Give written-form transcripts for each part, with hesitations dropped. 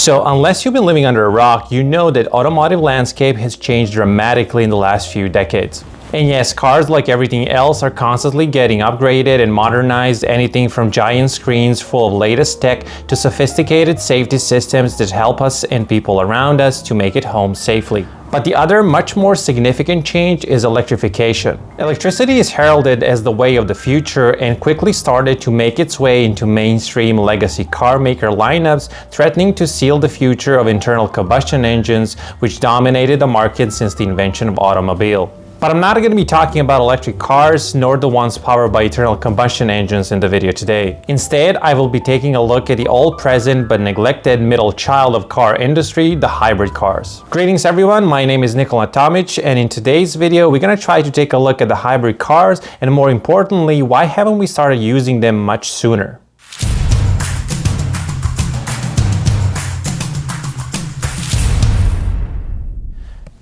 So unless you've been living under a rock, you know that automotive landscape has changed dramatically in the last few decades. And yes, cars, like everything else, are constantly getting upgraded and modernized, anything from giant screens full of latest tech to sophisticated safety systems that help us and people around us to make it home safely. But the other, much more significant change is electrification. Electricity is heralded as the way of the future and quickly started to make its way into mainstream legacy car maker lineups, threatening to seal the future of internal combustion engines, which dominated the market since the invention of automobile. But I'm not going to be talking about electric cars, nor the ones powered by internal combustion engines in the video today. Instead, I will be taking a look at the all-present but neglected middle child of car industry, the hybrid cars. Greetings everyone, my name is Nikola Tomic, and in today's video we're going to try to take a look at the hybrid cars, and more importantly, why haven't we started using them much sooner?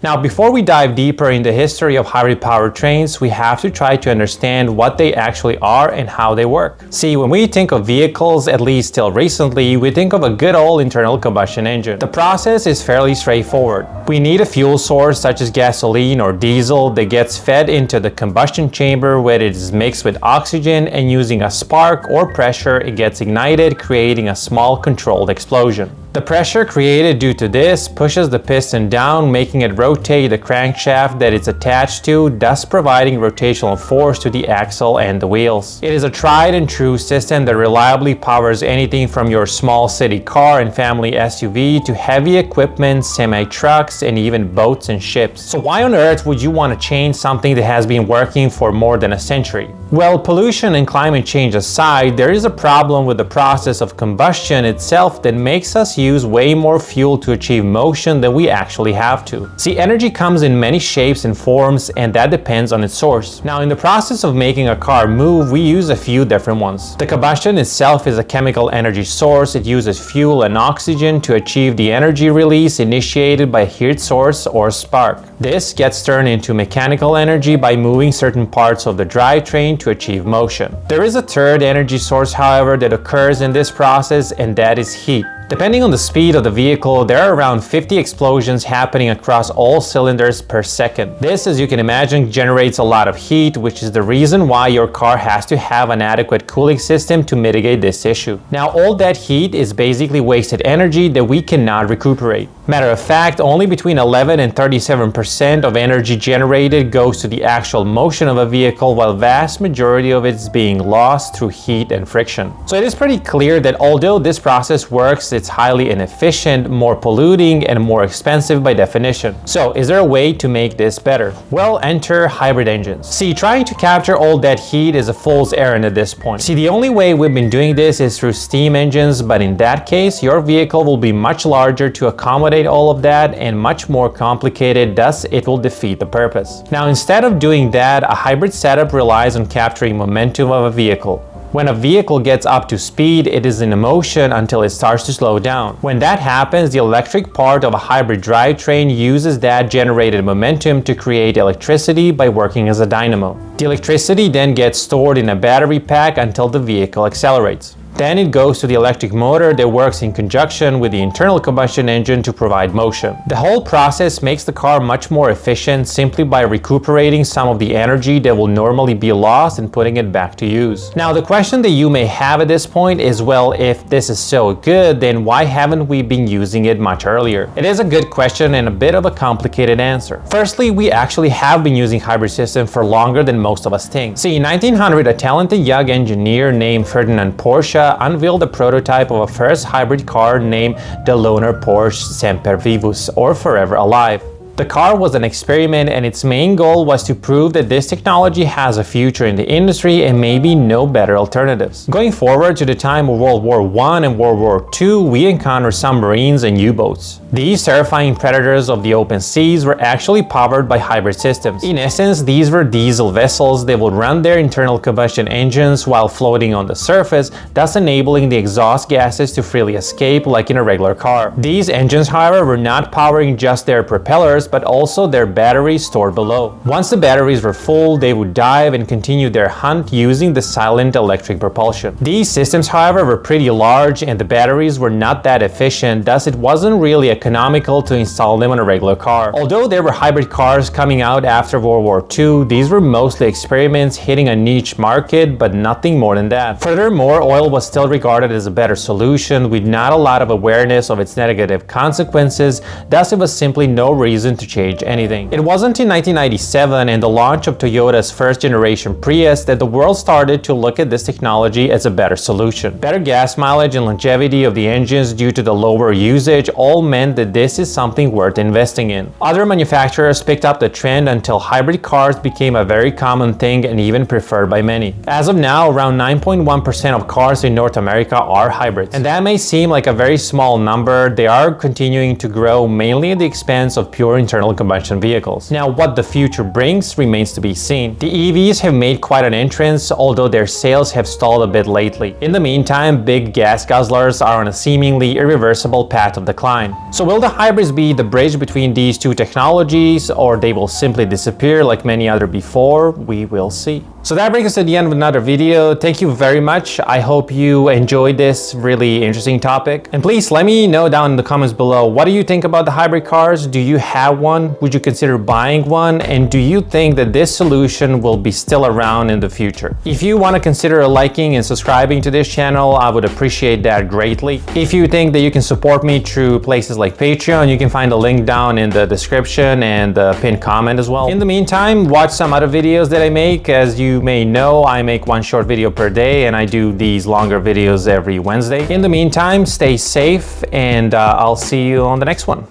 Now, before we dive deeper in the history of hybrid powertrains, we have to try to understand what they actually are and how they work. See, when we think of vehicles, at least till recently, we think of a good old internal combustion engine. The process is fairly straightforward. We need a fuel source such as gasoline or diesel that gets fed into the combustion chamber where it is mixed with oxygen, and using a spark or pressure, it gets ignited, creating a small controlled explosion. The pressure created due to this pushes the piston down, making it rotate the crankshaft that it's attached to, thus providing rotational force to the axle and the wheels. It is a tried and true system that reliably powers anything from your small city car and family SUV to heavy equipment, semi-trucks, and even boats and ships. So why on earth would you want to change something that has been working for more than a century? Well, pollution and climate change aside, there is a problem with the process of combustion itself that makes us use way more fuel to achieve motion than we actually have to. See, energy comes in many shapes and forms, and that depends on its source. Now, in the process of making a car move, we use a few different ones. The combustion itself is a chemical energy source. It uses fuel and oxygen to achieve the energy release initiated by a heat source or spark. This gets turned into mechanical energy by moving certain parts of the drivetrain to achieve motion. There is a third energy source, however, that occurs in this process, and that is heat. Depending on the speed of the vehicle, there are around 50 explosions happening across all cylinders per second. This, as you can imagine, generates a lot of heat, which is the reason why your car has to have an adequate cooling system to mitigate this issue. Now, all that heat is basically wasted energy that we cannot recuperate. Matter of fact, only between 11 and 37% of energy generated goes to the actual motion of a vehicle, while vast majority of it is being lost through heat and friction. So it is pretty clear that although this process works, it's highly inefficient, more polluting, and more expensive by definition. So is there a way to make this better? Well, enter hybrid engines. See, trying to capture all that heat is a fool's errand at this point. See, the only way we've been doing this is through steam engines, but in that case, your vehicle will be much larger to accommodate all of that and much more complicated, thus it will defeat the purpose. Now, instead of doing that, a hybrid setup relies on capturing momentum of a vehicle. When a vehicle gets up to speed, it is in motion until it starts to slow down. When that happens, the electric part of a hybrid drivetrain uses that generated momentum to create electricity by working as a dynamo. The electricity then gets stored in a battery pack until the vehicle accelerates. Then it goes to the electric motor that works in conjunction with the internal combustion engine to provide motion. The whole process makes the car much more efficient simply by recuperating some of the energy that will normally be lost and putting it back to use. Now, the question that you may have at this point is, well, if this is so good, then why haven't we been using it much earlier? It is a good question and a bit of a complicated answer. Firstly, we actually have been using hybrid systems for longer than most of us think. See, in 1900, a talented young engineer named Ferdinand Porsche unveiled a prototype of a first hybrid car named the Loaner Porsche Semper Vivus, or Forever Alive. The car was an experiment, and its main goal was to prove that this technology has a future in the industry and maybe no better alternatives. Going forward to the time of World War I and World War II, we encountered submarines and U-boats. These terrifying predators of the open seas were actually powered by hybrid systems. In essence, these were diesel vessels that would run their internal combustion engines while floating on the surface, thus enabling the exhaust gases to freely escape like in a regular car. These engines, however, were not powering just their propellers, but also their batteries stored below. Once the batteries were full, they would dive and continue their hunt using the silent electric propulsion. These systems, however, were pretty large and the batteries were not that efficient, thus it wasn't really economical to install them on a regular car. Although there were hybrid cars coming out after World War II, these were mostly experiments hitting a niche market, but nothing more than that. Furthermore, oil was still regarded as a better solution with not a lot of awareness of its negative consequences, thus it was simply no reason to change anything. It wasn't in 1997 and the launch of Toyota's first generation Prius that the world started to look at this technology as a better solution. Better gas mileage and longevity of the engines due to the lower usage all meant that this is something worth investing in. Other manufacturers picked up the trend until hybrid cars became a very common thing and even preferred by many. As of now, around 9.1% of cars in North America are hybrids. And that may seem like a very small number, they are continuing to grow mainly at the expense of pure internal combustion vehicles. Now, what the future brings remains to be seen. The EVs have made quite an entrance, although their sales have stalled a bit lately. In the meantime, big gas guzzlers are on a seemingly irreversible path of decline. So will the hybrids be the bridge between these two technologies, or they will simply disappear like many other before? We will see. So that brings us to the end of another video. Thank you very much. I hope you enjoyed this really interesting topic. And please let me know down in the comments below, what do you think about the hybrid cars? Do you have one? Would you consider buying one? And do you think that this solution will be still around in the future? If you want to consider liking and subscribing to this channel, I would appreciate that greatly. If you think that you can support me through places like Patreon, you can find the link down in the description and the pinned comment as well. In the meantime, watch some other videos that I make. As you may know, I make one short video per day and I do these longer videos every Wednesday. In the meantime, stay safe and I'll see you on the next one.